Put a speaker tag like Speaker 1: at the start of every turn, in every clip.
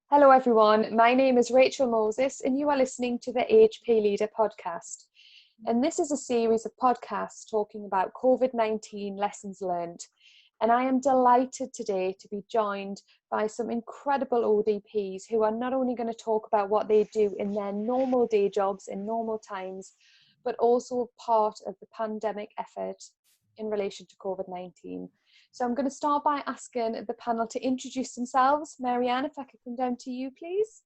Speaker 1: Hello everyone, my name is Rachel Moses and you are listening to the HP Leader podcast. And this is a series of podcasts talking about COVID-19 lessons learned. And I am delighted today to be joined by some incredible ODPs who are not only going to talk about what they do in their normal day jobs in normal times, but also part of the pandemic effort in relation to COVID-19. So I'm going to start by asking the panel to introduce themselves. Marianne, if I could come down to you, please.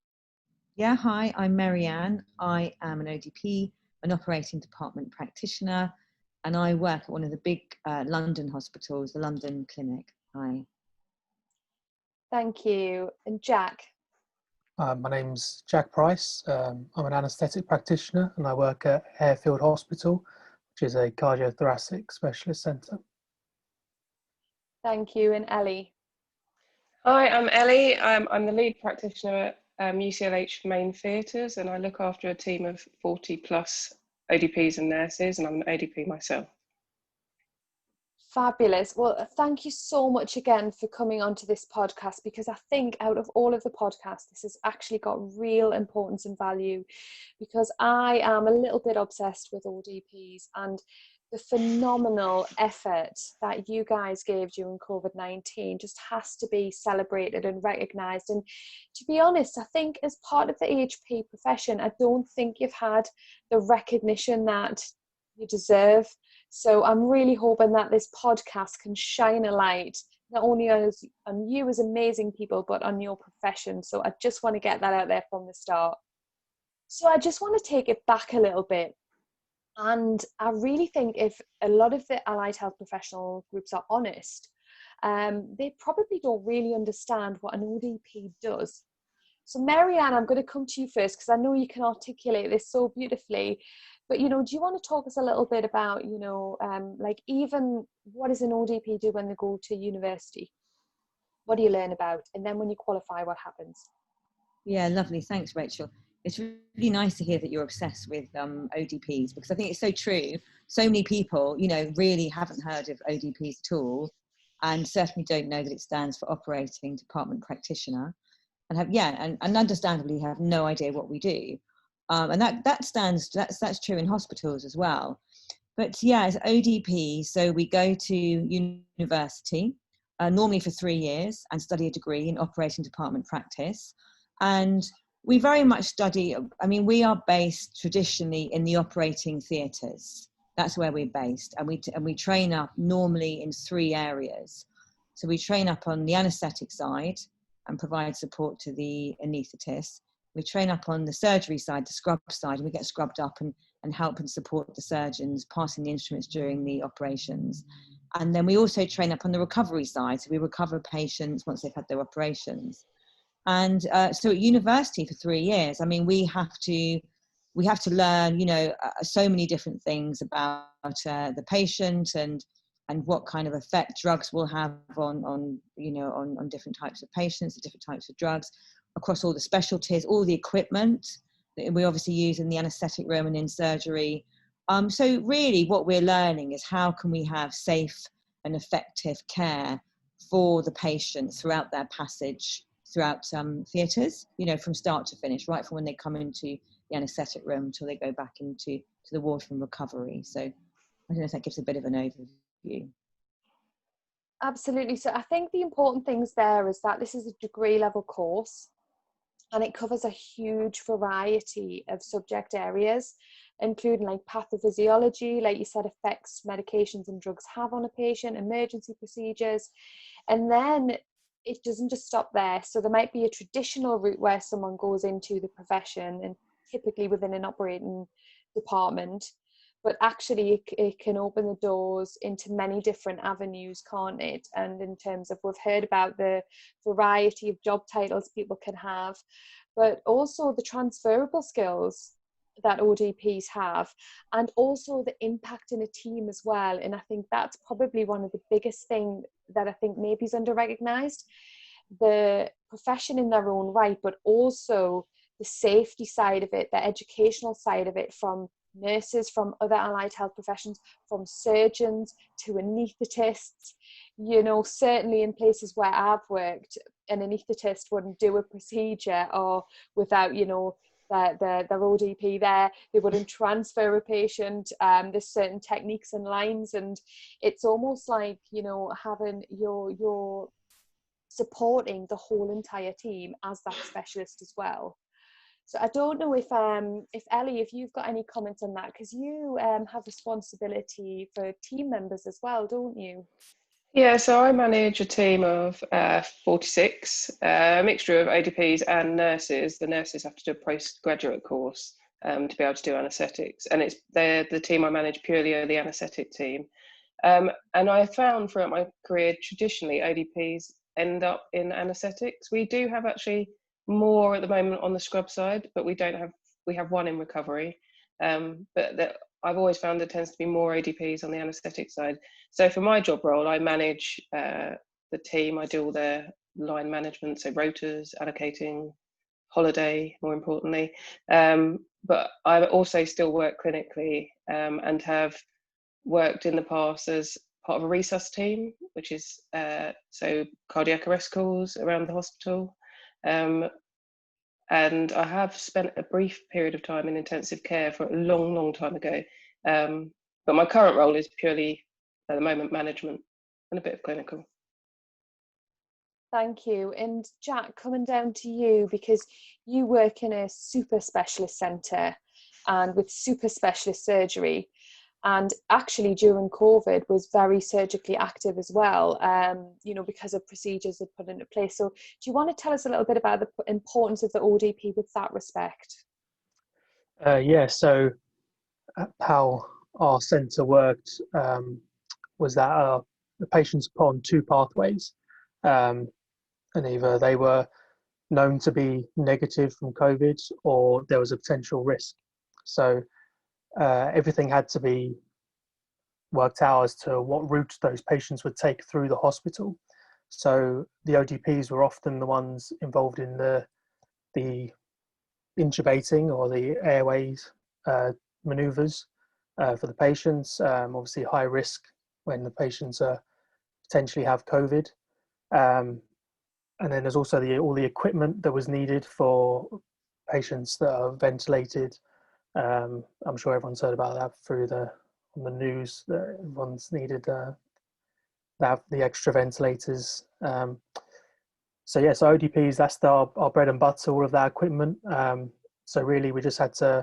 Speaker 2: Yeah, hi, I'm Marianne. I am an ODP, an operating department practitioner, and I work at one of the big London hospitals, the London Clinic. Hi.
Speaker 1: Thank you. And Jack?
Speaker 3: My name's Jack Price. I'm an anaesthetic practitioner and I work at Harefield Hospital, which is a cardiothoracic specialist centre.
Speaker 1: Thank you. And Ellie?
Speaker 4: Hi, I'm Ellie. I'm the lead practitioner at UCLH Main Theatres, and I look after a team of 40 plus ODPs and nurses, and I'm an ODP myself.
Speaker 1: Fabulous. Well, thank you so much again for coming onto this podcast, because I think out of all of the podcasts, this has actually got real importance and value, because I am a little bit obsessed with ODPs and the phenomenal effort that you guys gave during COVID-19 just has to be celebrated and recognised. And to be honest, I think as part of the HP profession, I don't think you've had the recognition that you deserve. So I'm really hoping that this podcast can shine a light not only on you as amazing people, but on your profession. So I just want to get that out there from the start. So I just want to take it back a little bit. And I really think if a lot of the allied health professional groups are honest, they probably don't really understand what an ODP does. So Marianne, I'm going to come to you first, because I know you can articulate this so beautifully. But, do you want to talk us a little bit about, like even what does an ODP do when they go to university? What do you learn about? And then when you qualify, what happens?
Speaker 2: Yeah, lovely. Thanks, Rachel. It's really nice to hear that you're obsessed with ODPs, because I think it's so true. So many people, really haven't heard of ODPs at all, and certainly don't know that it stands for Operating Department Practitioner, and understandably have no idea what we do. And that's true in hospitals as well. But yeah, as ODP, so we go to university, normally for 3 years, and study a degree in operating department practice. And we very much study, we are based traditionally in the operating theatres. That's where we're based. And we train up normally in 3 areas. So we train up on the anaesthetic side and provide support to the anaesthetist. We train up on the surgery side, the scrub side, and we get scrubbed up and help and support the surgeons passing the instruments during the operations. And then we also train up on the recovery side. So we recover patients once they've had their operations. And so at university for 3 years, we have to learn, so many different things about the patient and what kind of effect drugs will have on different types of patients, the different types of drugs, across all the specialties, all the equipment that we obviously use in the anaesthetic room and in surgery. So really what we're learning is how can we have safe and effective care for the patient throughout their passage throughout theatres, from start to finish, right from when they come into the anaesthetic room until they go back into the ward from recovery. So I don't know if that gives a bit of an overview.
Speaker 1: Absolutely. So I think the important things there is that this is a degree level course, and it covers a huge variety of subject areas, including like pathophysiology, like you said, effects medications and drugs have on a patient, emergency procedures, and then it doesn't just stop there. So there might be a traditional route where someone goes into the profession, and typically within an operating department, but actually it can open the doors into many different avenues, can't it? And in terms of, we've heard about the variety of job titles people can have, but also the transferable skills that ODPs have, and also the impact in a team as well. And I think that's probably one of the biggest things that I think maybe is under-recognised. The profession in their own right, but also the safety side of it, the educational side of it, from nurses, from other allied health professions, from surgeons to anaesthetists. Certainly in places where I've worked, an anaesthetist wouldn't do a procedure or without, you know, their ODP there. They wouldn't transfer a patient. There's certain techniques and lines, and it's almost like, you know, having your supporting the whole entire team as that specialist as well. So I don't know if Ellie, if you've got any comments on that, because you have responsibility for team members as well, don't you?
Speaker 4: Yeah, so I manage a team of 46, a mixture of ODPs and nurses. The nurses have to do a postgraduate course to be able to do anaesthetics, and they're the team I manage purely are the anaesthetic team. And I found throughout my career, traditionally ODPs end up in anaesthetics. We do have actually more at the moment on the scrub side, but we have one in recovery. I've always found there tends to be more ODPs on the anaesthetic side. So for my job role, I manage the team. I do all their line management, so rotas, allocating, holiday, more importantly. But I also still work clinically and have worked in the past as part of a resus team, which is so cardiac arrest calls around the hospital. And I have spent a brief period of time in intensive care for a long, long time ago. But my current role is purely, at the moment, management and a bit of clinical.
Speaker 1: Thank you. And Jack, coming down to you, because you work in a super specialist centre and with super specialist surgery, and actually during COVID was very surgically active as well, you know, because of procedures that put into place. So do you want to tell us a little bit about the importance of the ODP with that respect?
Speaker 3: Yeah, so how our centre worked was that the patients put on two pathways, and either they were known to be negative from COVID or there was a potential risk. So everything had to be worked out as to what route those patients would take through the hospital. So the ODPs were often the ones involved in the intubating or the airways manoeuvres for the patients. Obviously high risk when the patients potentially have COVID. And then there's also all the equipment that was needed for patients that are ventilated. I'm sure everyone's heard about that on the news, that everyone's needed the extra ventilators. So ODPs, that's our bread and butter, all of that equipment. So really we just had to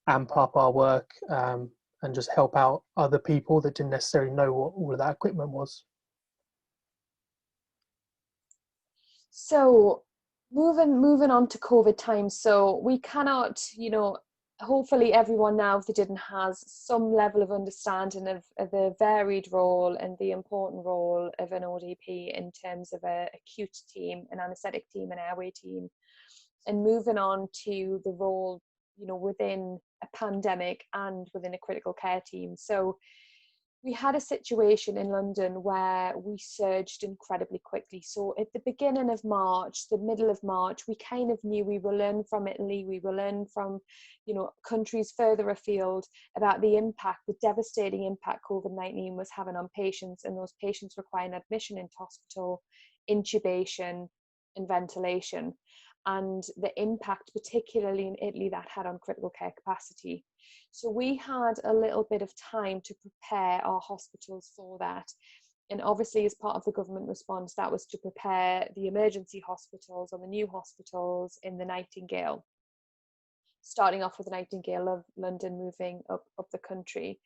Speaker 3: amp up our work and just help out other people that didn't necessarily know what all of that equipment was.
Speaker 1: So moving on to COVID times. So we cannot, you know, hopefully everyone now, if they didn't, has some level of understanding of the varied role and the important role of an ODP in terms of an acute team, an anaesthetic team, an airway team, and moving on to the role, you know, within a pandemic and within a critical care team. So we had a situation in London where we surged incredibly quickly. So at the beginning of March, the middle of March, we kind of knew we were learning from Italy, we were learning from, you know, countries further afield about the impact, the devastating impact COVID-19 was having on patients, and those patients requiring admission into hospital, intubation and ventilation, and the impact, particularly in Italy, that had on critical care capacity. So we had a little bit of time to prepare our hospitals for that. And obviously, as part of the government response, that was to prepare the emergency hospitals or the new hospitals in the Nightingale, starting off with the Nightingale of London, moving up the country.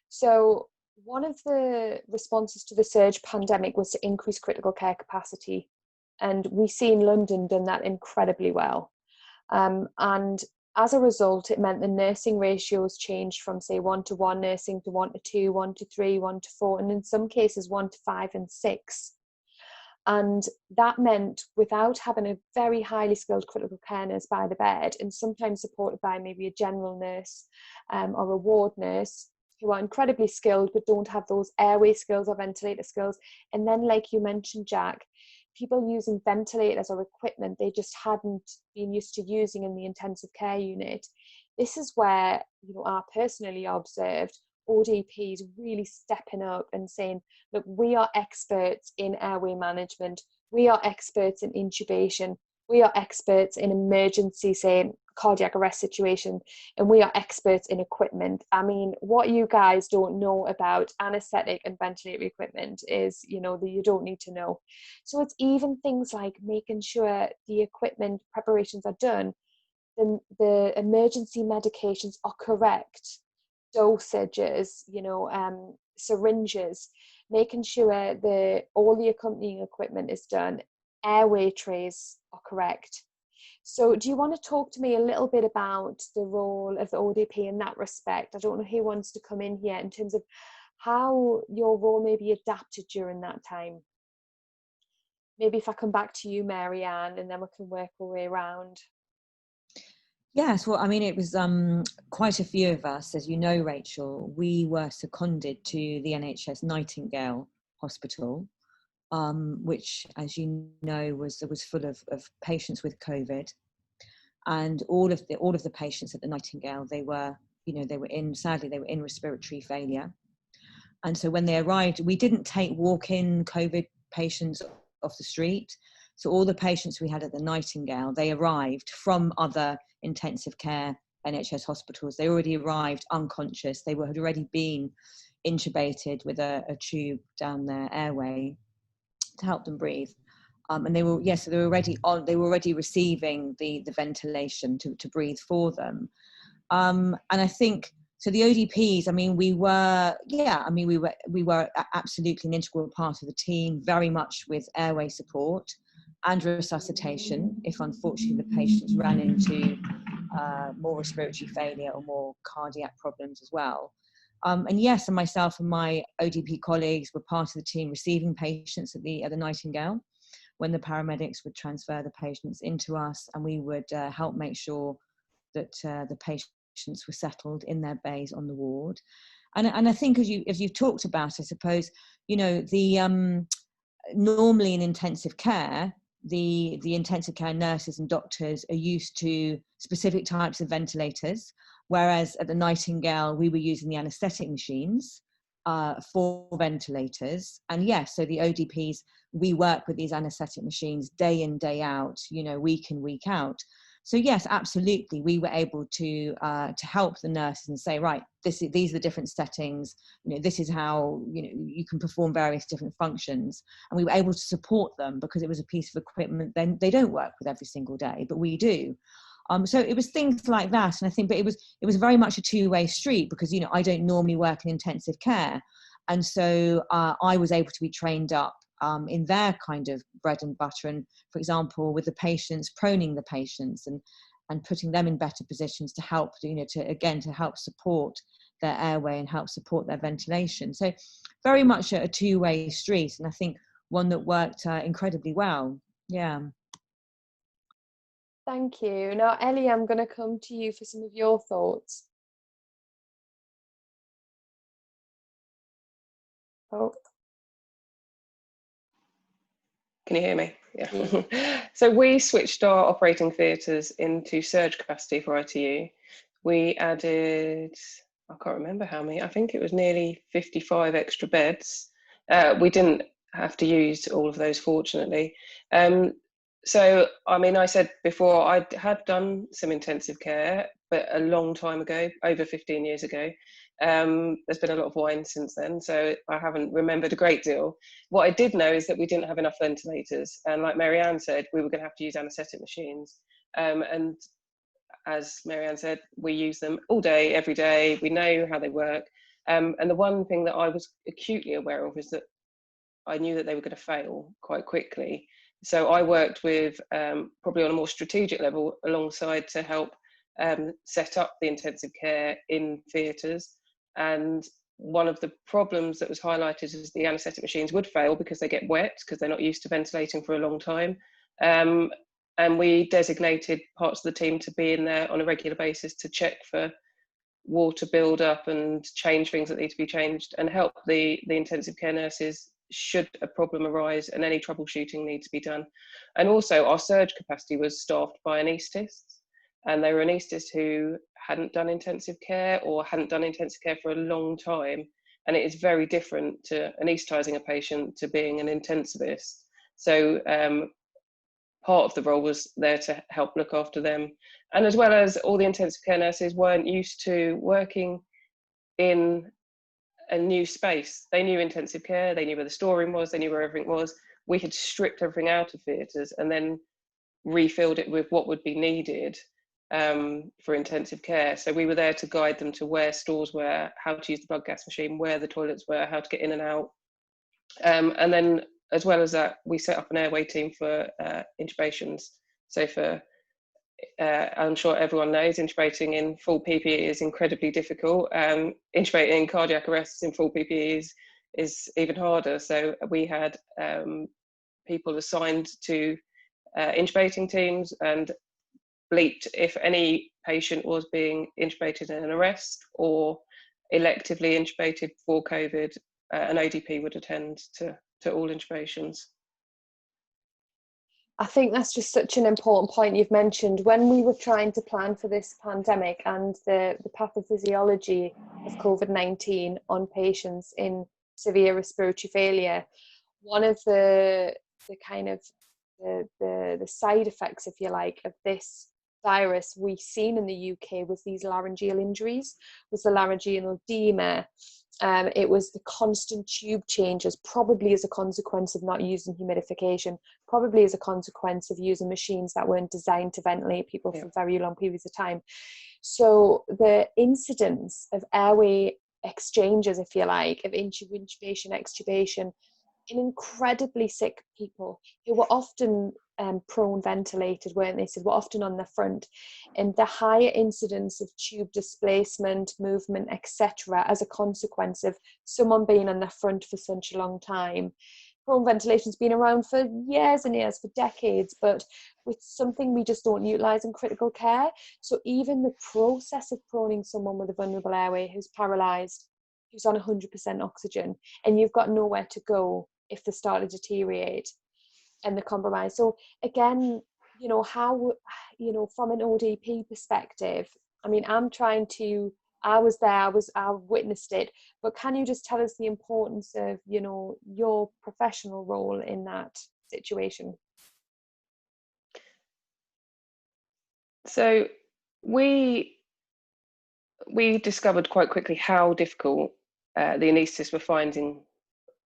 Speaker 1: So one of the responses to the surge pandemic was to increase critical care capacity. And we see in London done that incredibly well. And as a result, it meant the nursing ratios changed from, say, 1-to-1 nursing to 1-to-2, 1-to-3, 1-to-4, and in some cases 1-to-5 and 6. And that meant, without having a very highly skilled critical care nurse by the bed, and sometimes supported by maybe a general nurse or a ward nurse, who are incredibly skilled but don't have those airway skills or ventilator skills. And then, like you mentioned, Jack, people using ventilators or equipment they just hadn't been used to using in the intensive care unit. This is where, you know, I personally observed ODPs really stepping up and saying, look, we are experts in airway management, we are experts in intubation, we are experts in emergency, say, cardiac arrest situation, and we are experts in equipment. I mean, what you guys don't know about anaesthetic and ventilator equipment is, you know, that you don't need to know. So it's even things like making sure the equipment preparations are done, the emergency medications are correct, dosages, you know, syringes, making sure all the accompanying equipment is done, airway trays are correct. So do you want to talk to me a little bit about the role of the ODP in that respect? I don't know who wants to come in here in terms of how your role may be adapted during that time. Maybe if I come back to you, Mary-Ann, and then we can work our way around.
Speaker 2: Yes, well, I mean, it was quite a few of us, as you know, Rachel. We were seconded to the NHS Nightingale Hospital, which, as you know, was full of patients with COVID, and all of the patients at the Nightingale, sadly they were in respiratory failure, and so when they arrived, we didn't take walk-in COVID patients off the street. So all the patients we had at the Nightingale, they arrived from other intensive care NHS hospitals. They already arrived unconscious. They had already been intubated with a tube down their airway to help them breathe. And they were already receiving the ventilation to breathe for them. And I think, so the ODPs, I mean, we were absolutely an integral part of the team, very much with airway support and resuscitation, if unfortunately the patients ran into more respiratory failure or more cardiac problems as well. And yes, and myself and my ODP colleagues were part of the team receiving patients at the Nightingale when the paramedics would transfer the patients into us, and we would help make sure that the patients were settled in their bays on the ward. And I think, as you've talked about, I suppose, you know, the normally in intensive care, the intensive care nurses and doctors are used to specific types of ventilators, whereas at the Nightingale we were using the anaesthetic machines for ventilators. And yes, so the ODPs, we work with these anaesthetic machines day in, day out, you know, week in, week out. So yes, absolutely, we were able to help the nurses and say, right, these are the different settings. You know, this is how, you know, you can perform various different functions, and we were able to support them because it was a piece of equipment then they don't work with every single day, but we do. So it was things like that, and I think, but it was very much a two-way street because, you know, I don't normally work in intensive care, and so I was able to be trained up in their kind of bread and butter, and for example with the patients, proning the patients and putting them in better positions to help, you know, to help support their airway and help support their ventilation. So very much a two-way street, and I think one that worked incredibly well. Yeah.
Speaker 1: Thank you. Now, Ellie, I'm going to come to you for some of your thoughts. Oh.
Speaker 4: Can you hear me? Yeah. So we switched our operating theatres into surge capacity for ITU. We added, I can't remember how many, I think it was nearly 55 extra beds. We didn't have to use all of those, fortunately. So, I mean, I said before, I had done some intensive care, but a long time ago, over 15 years ago. There's been a lot of wine since then, so I haven't remembered a great deal. What I did know is that we didn't have enough ventilators, and like Mary-Ann said, we were going to have to use anaesthetic machines. And as Mary-Ann said, we use them all day, every day. We know how they work. And the one thing that I was acutely aware of is that I knew that they were going to fail quite quickly. So I worked with, probably on a more strategic level, alongside to help set up the intensive care in theatres. And one of the problems that was highlighted is the anaesthetic machines would fail because they get wet, because they're not used to ventilating for a long time. And we designated parts of the team to be in there on a regular basis to check for water build up and change things that need to be changed, and help the intensive care nurses should a problem arise and any troubleshooting needs to be done. And also our surge capacity was staffed by anaesthetists, and they were anaesthetists who hadn't done intensive care or hadn't done intensive care for a long time. And it is very different to anaesthetising a patient to being an intensivist. So part of the role was there to help look after them. And as well as all the intensive care nurses weren't used to working in a new space. They knew intensive care, they knew where the storeroom was, they knew where everything was. We had stripped everything out of theatres and then refilled it with what would be needed for intensive care. So we were there to guide them to where stores were, how to use the blood gas machine, where the toilets were, how to get in and out. And then as well as that, we set up an airway team for intubations. So for, I'm sure everyone knows, intubating in full PPE is incredibly difficult. Intubating cardiac arrests in full PPE is even harder. So we had people assigned to intubating teams and bleeped if any patient was being intubated in an arrest or electively intubated for COVID, an ODP would attend to all intubations.
Speaker 1: I think that's just such an important point you've mentioned. When we were trying to plan for this pandemic and the pathophysiology of COVID-19 on patients in severe respiratory failure, one of the kind of the side effects, if you like, of this virus we've seen in the UK was these laryngeal injuries, was the laryngeal edema. It was the constant tube changes, probably as a consequence of not using humidification, probably as a consequence of using machines that weren't designed to ventilate people for very long periods of time. So the incidence of airway exchanges, if you like, of intubation, extubation, in incredibly sick people who were often prone ventilated, weren't they? So were often on the front, and the higher incidence of tube displacement, movement, etc., as a consequence of someone being on the front for such a long time. Prone ventilation's been around for years and years, for decades, but with something we just don't utilise in critical care. So even the process of proning someone with a vulnerable airway who's paralysed, who's on 100% oxygen, and you've got nowhere to go if they start to deteriorate and the compromise. So again, how, from an ODP perspective, I mean, I was there, I witnessed it, but can you just tell us the importance of, your professional role in that situation?
Speaker 4: So we discovered quite quickly how difficult the anaesthetists were finding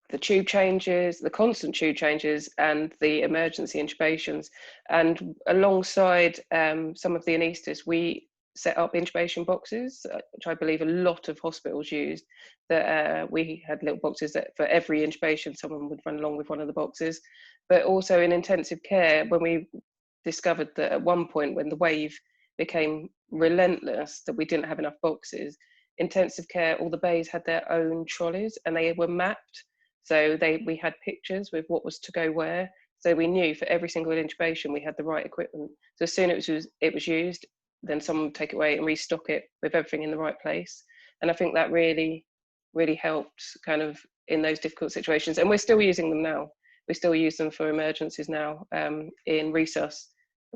Speaker 4: the tube changes, the constant tube changes, and the emergency intubations. And alongside some of the anaesthetists, we set up intubation boxes, which I believe a lot of hospitals used. That we had little boxes that for every intubation, someone would run along with one of the boxes. But also in intensive care, when we discovered that at one point when the wave became relentless, that we didn't have enough boxes, intensive care, all the bays had their own trolleys and they were mapped. So we had pictures with what was to go where. So we knew for every single intubation we had the right equipment. So as soon as it was used, then someone would take it away and restock it with everything in the right place. And I think that really, really helped kind of in those difficult situations. And we're still using them now. We still use them for emergencies now. In resus,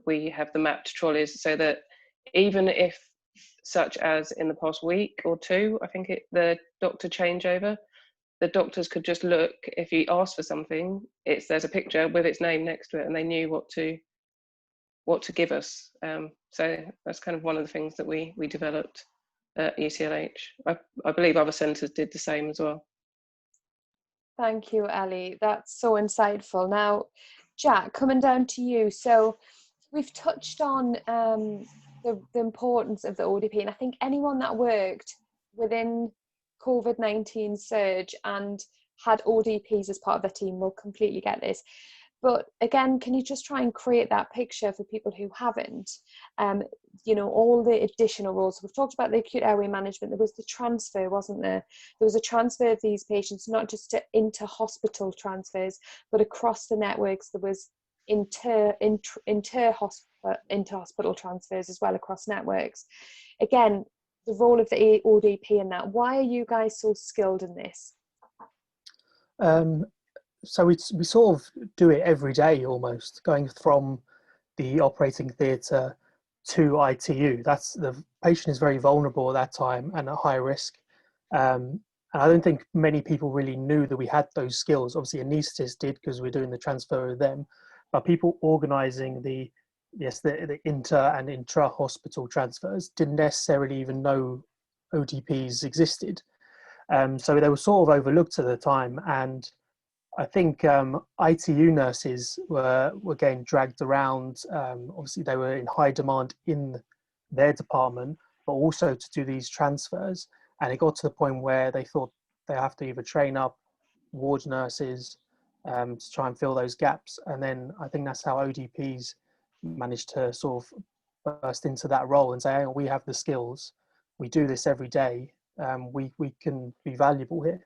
Speaker 4: we have the mapped trolleys so that even if, such as in the past week or two, I think the doctor changeover, the doctors could just look, if you ask for something, there's a picture with its name next to it and they knew what to give us. So that's kind of one of the things that we developed at UCLH. I believe other centres did the same as well.
Speaker 1: Thank you, Ellie. That's so insightful. Now, Jack, coming down to you. So we've touched on the importance of the ODP, and I think anyone that worked within COVID-19 surge and had ODPs as part of their team will completely get this. But again, can you just try and create that picture for people who haven't? All the additional roles. We've talked about the acute airway management. There was the transfer, wasn't there? There was a transfer of these patients, not just to inter-hospital transfers, but across the networks. There was inter-hospital transfers as well across networks. Again, the role of the ODP in that. Why are you guys so skilled in this?
Speaker 3: So we sort of do it every day almost, going from the operating theatre to ITU. That's the patient is very vulnerable at that time and at high risk. And I don't think many people really knew that we had those skills. Obviously, anaesthetists did because we're doing the transfer with them, but people organising the inter and intra hospital transfers didn't necessarily even know ODPs existed. So they were sort of overlooked at the time, and I think ITU nurses were getting dragged around. Obviously, they were in high demand in their department, but also to do these transfers. And it got to the point where they thought they have to either train up ward nurses to try and fill those gaps. And then I think that's how ODPs managed to sort of burst into that role and say, hey, we have the skills, we do this every day, we can be valuable here.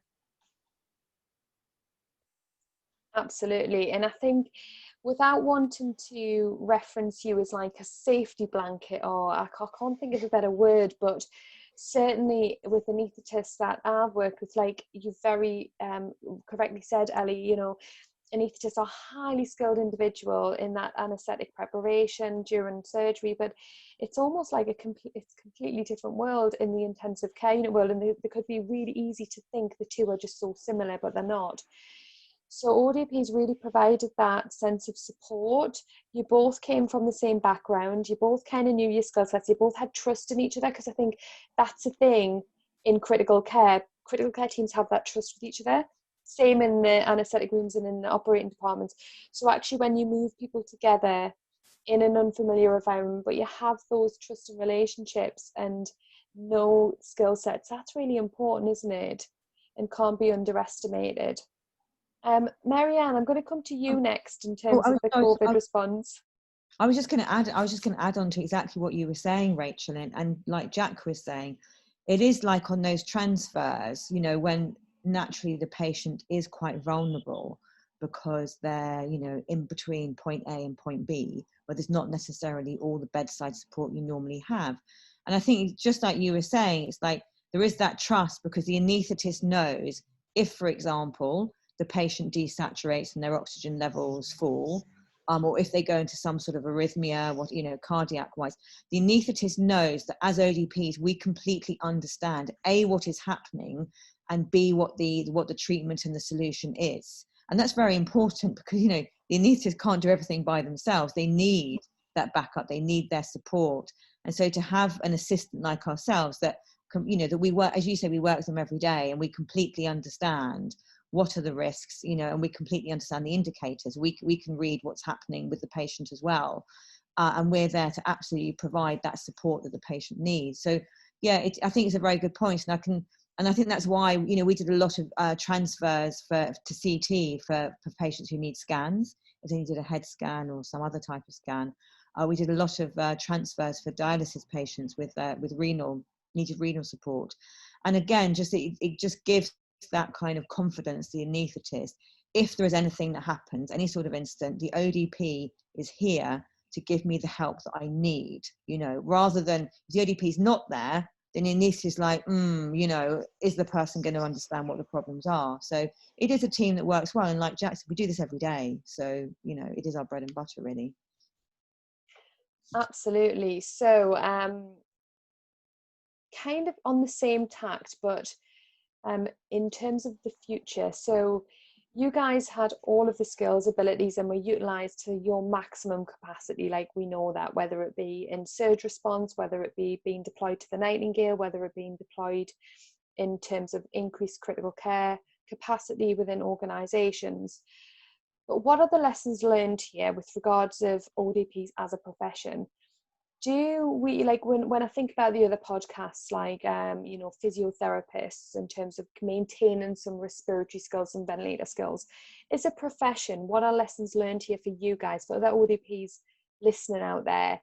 Speaker 1: Absolutely. And I think, without wanting to reference you as like a safety blanket, or I can't think of a better word, but certainly with anaesthetists that I've worked with, like you very correctly said, Ellie, you know, anaesthetists are highly skilled individual in that anaesthetic preparation during surgery, but it's almost like it's a completely different world in the intensive care unit world, and they could be really easy to think the two are just so similar, but they're not. So ODPs really provided that sense of support. You both came from the same background. You both kind of knew your skill sets. You both had trust in each other, because I think that's a thing in critical care. Critical care teams have that trust with each other. Same in the anaesthetic rooms and in the operating departments. So actually, when you move people together in an unfamiliar environment, but you have those trusting relationships and know skill sets, that's really important, isn't it? And can't be underestimated. Marianne, I'm going to come to you next in terms of the COVID response.
Speaker 2: I was just going to add on to exactly what you were saying, Rachel, and like Jack was saying, it is like on those transfers, you know, when naturally the patient is quite vulnerable because they're, you know, in between point A and point B, where there's not necessarily all the bedside support you normally have. And I think just like you were saying, it's like there is that trust, because the anaesthetist knows if, for example, the patient desaturates and their oxygen levels fall, or if they go into some sort of arrhythmia, what, you know, cardiac wise, the anaesthetist knows that as ODPs, we completely understand A, what is happening, and B, what the treatment and the solution is. And that's very important, because, you know, the anaesthetists can't do everything by themselves. They need that backup, they need their support. And so to have an assistant like ourselves that, you know, that we work, as you say, we work with them every day, and we completely understand what are the risks, you know, and we completely understand the indicators. We can read what's happening with the patient as well. And we're there to absolutely provide that support that the patient needs. So yeah, I think it's a very good point. And I think that's why, you know, we did a lot of transfers to CT for patients who need scans. If they needed a head scan or some other type of scan. We did a lot of transfers for dialysis patients with needed renal support. And again, it just gives that kind of confidence, the anaesthetist, if there is anything that happens, any sort of incident, the ODP is here to give me the help that I need, you know, rather than if the ODP is not there, then the anaesthetist is like, you know, is the person going to understand what the problems are? So it is a team that works well. And like Jack said, we do this every day. So, you know, it is our bread and butter, really.
Speaker 1: Absolutely. So kind of on the same tact, but in terms of the future, so you guys had all of the skills, abilities, and were utilised to your maximum capacity. Like, we know that, whether it be in surge response, whether it be being deployed to the Nightingale, whether it being deployed in terms of increased critical care capacity within organisations. But what are the lessons learned here with regards of ODPs as a profession? Do we, like, when I think about the other podcasts, like you know, physiotherapists, in terms of maintaining some respiratory skills and ventilator skills, as a profession, what are lessons learned here for you guys, for other ODPs listening out there?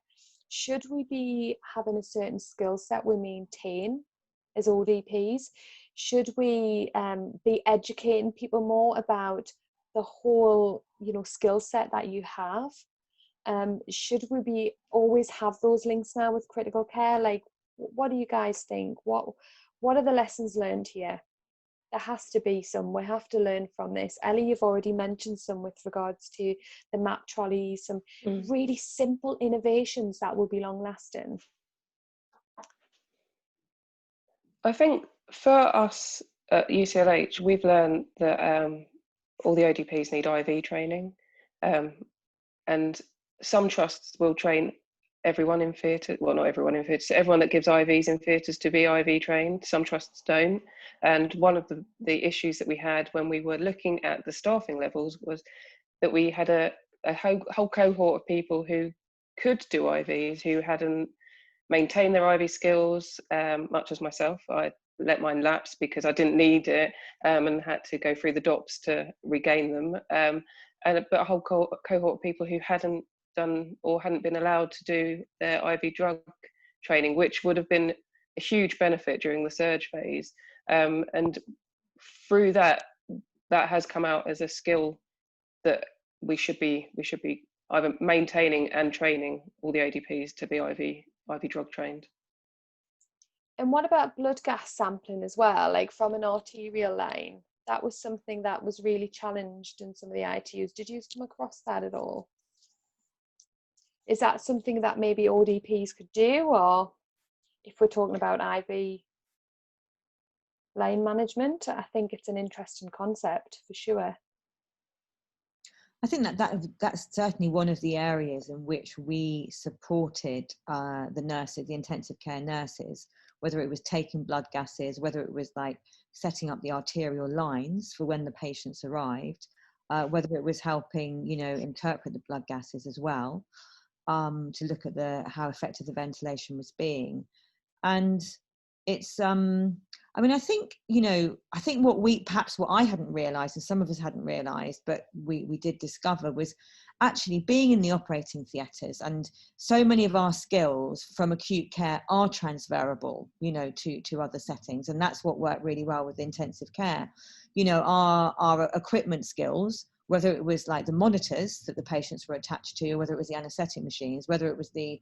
Speaker 1: Should we be having a certain skill set we maintain as ODPs? Should we be educating people more about the whole, you know, skill set that you have? Should we be always have those links now with critical care? Like, what do you guys think? What are the lessons learned here? there has to be some. We have to learn from this. Ellie, you've already mentioned some with regards to the map trolleys, some really simple innovations that will be long lasting.
Speaker 4: I think for us at UCLH, we've learned that all the ODPs need IV training, and some trusts will train everyone in theatre, well, not everyone in theatres, everyone that gives IVs in theatres to be IV trained. Some trusts don't. And one of the issues that we had when we were looking at the staffing levels was that we had a whole cohort of people who could do IVs, who hadn't maintained their IV skills, much as myself. I let mine lapse because I didn't need it, and had to go through the DOPS to regain them. But a whole cohort of people who hadn't done or hadn't been allowed to do their IV drug training, which would have been a huge benefit during the surge phase. And through that has come out as a skill that we should be either maintaining and training all the ODPs to be IV drug trained.
Speaker 1: And what about blood gas sampling as well, like from an arterial line? That was something that was really challenged in some of the ITUs. Did you come across that at all? Is that something that maybe ODPs could do, or if we're talking about IV line management, I think it's an interesting concept for sure.
Speaker 2: I think that's certainly one of the areas in which we supported the nurses, the intensive care nurses, whether it was taking blood gases, whether it was like setting up the arterial lines for when the patients arrived, whether it was helping, interpret the blood gases as well, to look at how effective the ventilation was being. And it's, I think, I think what I hadn't realised, and some of us hadn't realised, but we did discover, was actually being in the operating theatres, and so many of our skills from acute care are transferable, to other settings. And that's what worked really well with intensive care. Our equipment skills, whether it was like the monitors that the patients were attached to, whether it was the anaesthetic machines, whether it was the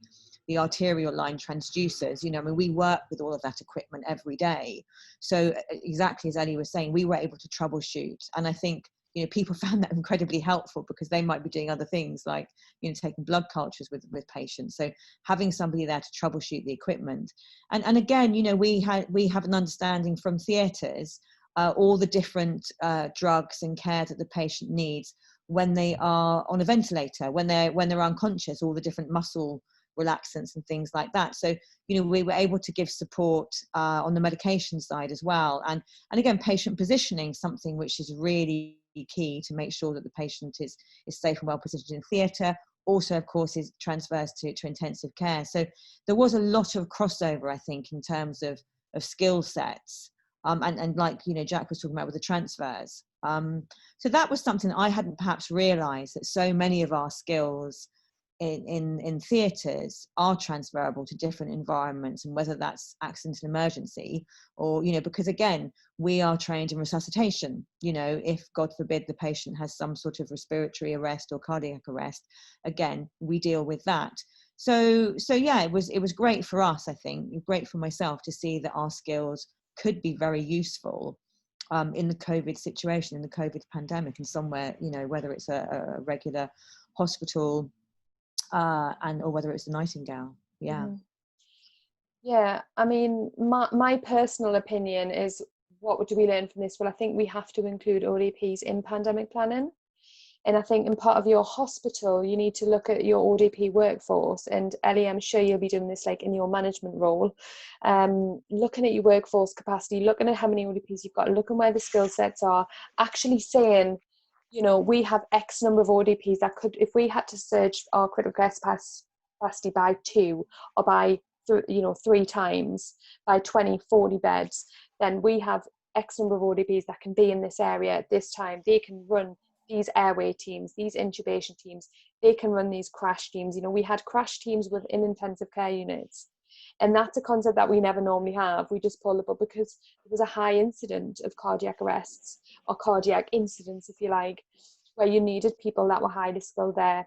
Speaker 2: arterial line transducers, we work with all of that equipment every day. So exactly as Ellie was saying, we were able to troubleshoot. And I think, people found that incredibly helpful because they might be doing other things like, taking blood cultures with patients. So having somebody there to troubleshoot the equipment. And again, we have an understanding from theatres, all the different drugs and care that the patient needs when they are on a ventilator, when they're unconscious, all the different muscle relaxants and things like that. So, we were able to give support on the medication side as well. And again, patient positioning, something which is really key to make sure that the patient is safe and well positioned in theatre. Also, of course, is transfers to intensive care. So there was a lot of crossover, I think, in terms of skill sets. And like, Jack was talking about with the transfers. So that was something I hadn't perhaps realised, that so many of our skills in theatres are transferable to different environments, and whether that's accident and emergency, or, because again, we are trained in resuscitation. If God forbid the patient has some sort of respiratory arrest or cardiac arrest, again, we deal with that. So yeah, it was great for us, I think, great for myself to see that our skills could be very useful in the COVID situation, in the COVID pandemic, and somewhere, whether it's a regular hospital or whether it's the Nightingale. Yeah.
Speaker 1: Yeah, I mean, my personal opinion is, what do we learn from this? Well, I think we have to include ODPs in pandemic planning. And I think in part of your hospital, you need to look at your ODP workforce. And Ellie, I'm sure you'll be doing this like in your management role, looking at your workforce capacity, looking at how many ODPs you've got, looking where the skill sets are, actually saying, we have X number of ODPs that could, if we had to surge our critical care capacity by 2 or by 3 times, by 20, 40 beds, then we have X number of ODPs that can be in this area at this time. They can run these airway teams, these intubation teams, they can run these crash teams. We had crash teams within intensive care units. And that's a concept that we never normally have. We just pulled it up because there was a high incident of cardiac arrests, or cardiac incidents, if you like, where you needed people that were highly skilled there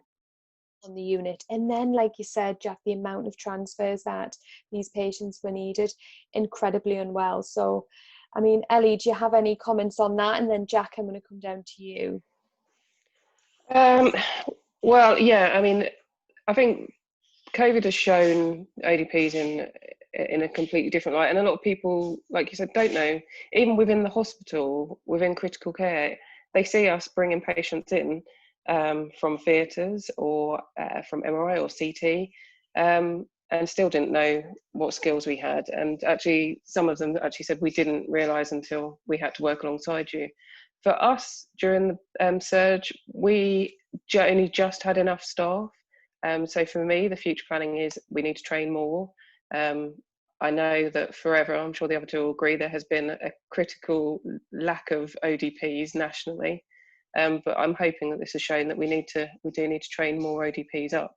Speaker 1: on the unit. And then, like you said, Jack, the amount of transfers that these patients were needed, incredibly unwell. So I mean, Ellie, do you have any comments on that? And then Jack, I'm going to come down to you.
Speaker 4: Well, yeah, I mean, I think COVID has shown ODPs in a completely different light, and a lot of people, like you said, don't know. Even within the hospital, within critical care, they see us bringing patients in from theatres or from MRI or CT, and still didn't know what skills we had. And actually, some of them actually said we didn't realise until we had to work alongside you. For us, during the surge, we only just had enough staff. So for me, the future planning is we need to train more. I know that forever, I'm sure the other two will agree, there has been a critical lack of ODPs nationally. But I'm hoping that this has shown that we do need to train more ODPs up,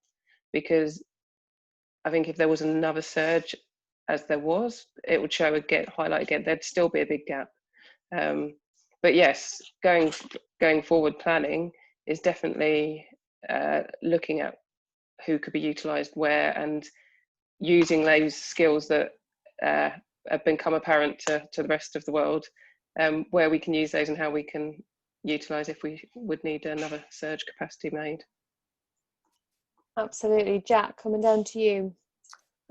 Speaker 4: because I think if there was another surge, as there was, it would highlight again, there'd still be a big gap. But yes, going forward, planning is definitely looking at who could be utilised where, and using those skills that have become apparent to the rest of the world, where we can use those and how we can utilise if we would need another surge capacity made.
Speaker 1: Absolutely. Jack, coming down to you.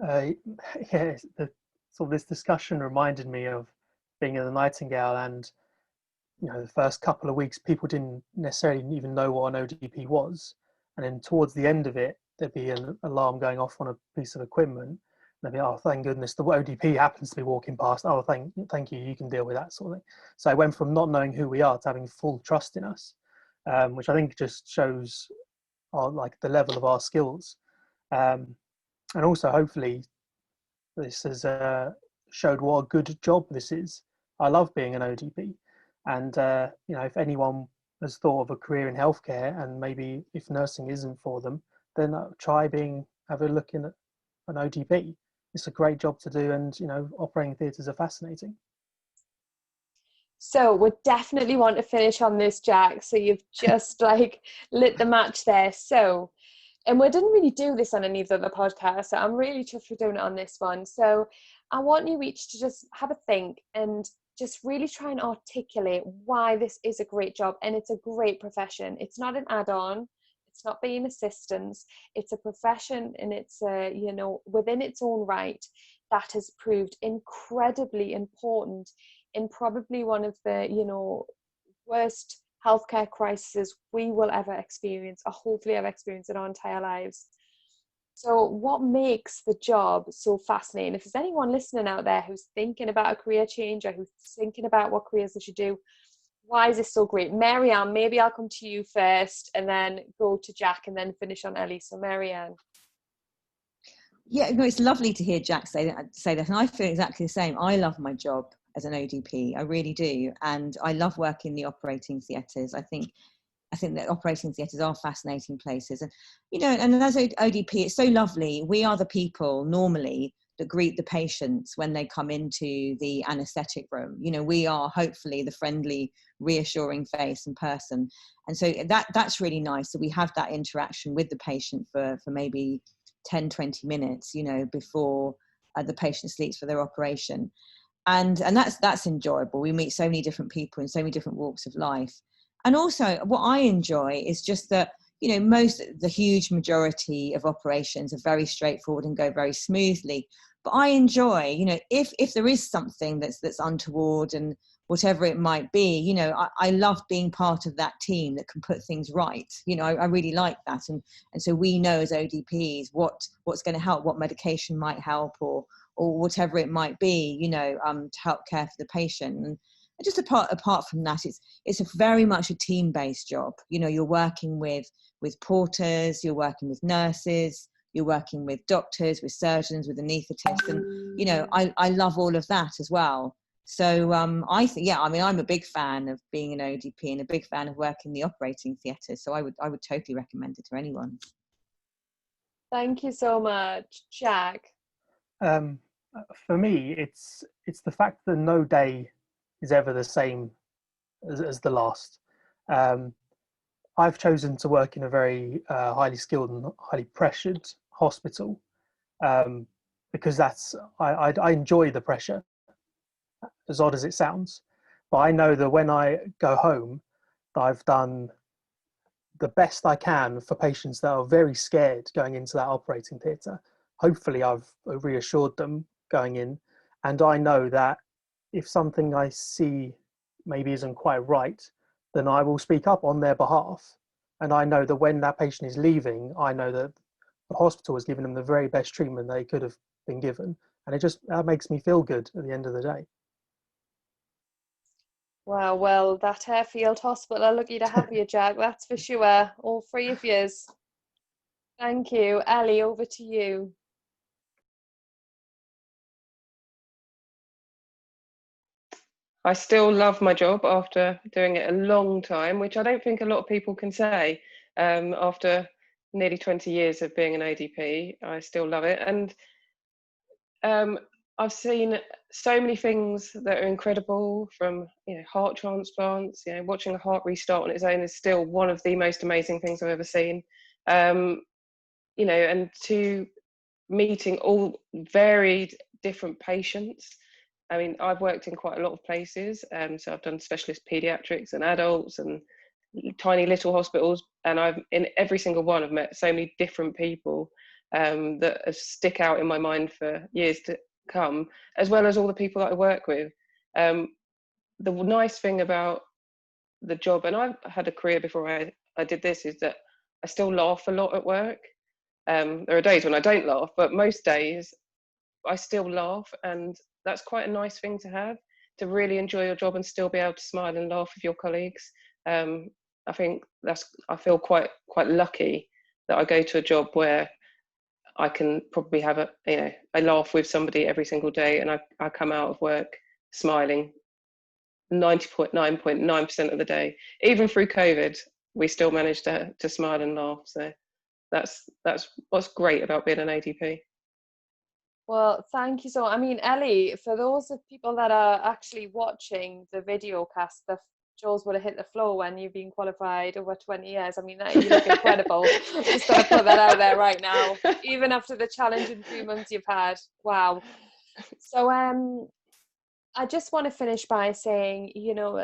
Speaker 3: Yeah, this discussion reminded me of being in the Nightingale, and the first couple of weeks people didn't necessarily even know what an ODP was, and then towards the end of it there'd be an alarm going off on a piece of equipment, and they'd be, oh, thank goodness the ODP happens to be walking past, oh, thank you, you can deal with that sort of thing. So I went from not knowing who we are to having full trust in us, which I think just shows the level of our skills, and also hopefully this has showed what a good job this is. I love being an ODP, and if anyone has thought of a career in healthcare, and maybe if nursing isn't for them, then have a look in at an ODP. It's a great job to do, and operating theatres are fascinating.
Speaker 1: So we definitely want to finish on this, Jack. So you've just lit the match there. So, and we didn't really do this on any of the other podcasts, so I'm really chuffed for doing it on this one. So I want you each to just have a think and just really try and articulate why this is a great job and it's a great profession. It's not an add-on. It's not being assistants. It's a profession, and it's within its own right that has proved incredibly important in probably one of the worst healthcare crises we will ever experience, or hopefully ever experience in our entire lives. So what makes the job so fascinating? If there's anyone listening out there who's thinking about a career change, or who's thinking about what careers they should do, why is this so great? Marianne, maybe I'll come to you first and then go to Jack and then finish on Ellie. So Marianne.
Speaker 2: Yeah, no, it's lovely to hear Jack say that, and I feel exactly the same. I love my job as an ODP, I really do, and I love working in the operating theatres. I think that operating theatres are fascinating places, and and as ODP, it's so lovely. We are the people normally that greet the patients when they come into the anaesthetic room. We are hopefully the friendly, reassuring face and person, and so that's really nice. So we have that interaction with the patient for maybe 10, 20 minutes, before the patient sleeps for their operation. And that's enjoyable. We meet so many different people in so many different walks of life. And also what I enjoy is just that, the huge majority of operations are very straightforward and go very smoothly. But I enjoy, if there is something that's untoward and whatever it might be, I love being part of that team that can put things right. I really like that. And so we know as ODPs what's going to help, what medication might help, or whatever it might be, to help care for the patient. And just apart from that, it's a very much a team-based job. You're working with porters, you're working with nurses, you're working with doctors, with surgeons, with anaesthetists, and I love all of that as well. So I'm a big fan of being an ODP and a big fan of working in the operating theatre. So I would totally recommend it to anyone.
Speaker 1: Thank you so much, Jack.
Speaker 3: For me, it's the fact that no day is ever the same as the last. I've chosen to work in a very highly skilled and highly pressured hospital because I enjoy the pressure, as odd as it sounds. But I know that when I go home, that I've done the best I can for patients that are very scared going into that operating theatre. Hopefully I've reassured them going in, and I know that if something I see maybe isn't quite right, then I will speak up on their behalf. And I know that when that patient is leaving, I know that the hospital has given them the very best treatment they could have been given. And that makes me feel good at the end of the day.
Speaker 1: Wow, well, that Harefield Hospital are lucky to have you, Jack, that's for sure. All three of yous. Thank you. Ellie, over to you.
Speaker 4: I still love my job after doing it a long time, which I don't think a lot of people can say. After nearly 20 years of being an ODP, I still love it. And I've seen so many things that are incredible, from heart transplants. Watching a heart restart on its own is still one of the most amazing things I've ever seen. And to meeting all varied different patients. I mean, I've worked in quite a lot of places, so I've done specialist paediatrics and adults and tiny little hospitals, and I've in every single one I've met so many different people that stick out in my mind for years to come, as well as all the people that I work with. The nice thing about the job, and I've had a career before I did this, is that I still laugh a lot at work. There are days when I don't laugh, but most days I still laugh, and that's quite a nice thing to have, to really enjoy your job and still be able to smile and laugh with your colleagues. I think I feel quite lucky that I go to a job where I can probably have I laugh with somebody every single day, and I come out of work smiling 90.9% of the day. Even through COVID, we still managed to smile and laugh. So that's what's great about being an ADP.
Speaker 1: Well, thank you so much. I mean, Ellie, for those of people that are actually watching the video cast, the jaws would have hit the floor when you've been qualified over 20 years. I mean, you look incredible. Just got to put that out there right now. Even after the challenging 3 months you've had. Wow. So I just want to finish by saying,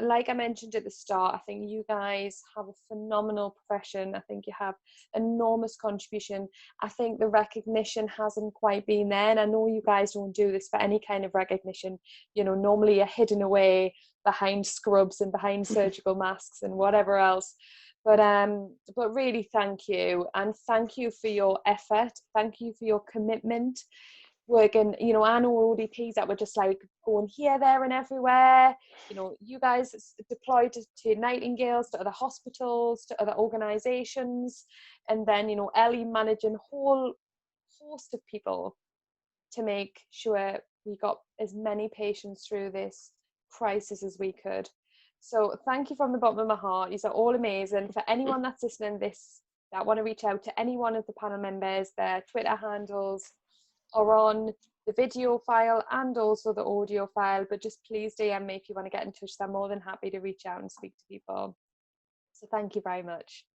Speaker 1: like I mentioned at the start, I think you guys have a phenomenal profession. I think you have enormous contribution. I think the recognition hasn't quite been there. And I know you guys don't do this for any kind of recognition. Normally you're hidden away behind scrubs and behind surgical masks and whatever else. But really thank you. And thank you for your effort. Thank you for your commitment. Working, I know ODPs that were just like going here, there and everywhere. You guys deployed to Nightingales, to other hospitals, to other organisations, and then Ellie managing a whole host of people to make sure we got as many patients through this crisis as we could. So thank you from the bottom of my heart. You're all amazing. For anyone that's listening that want to reach out to any one of the panel members, their Twitter handles are on the video file and also the audio file, but just please DM me if you want to get in touch. I'm more than happy to reach out and speak to people. So thank you very much.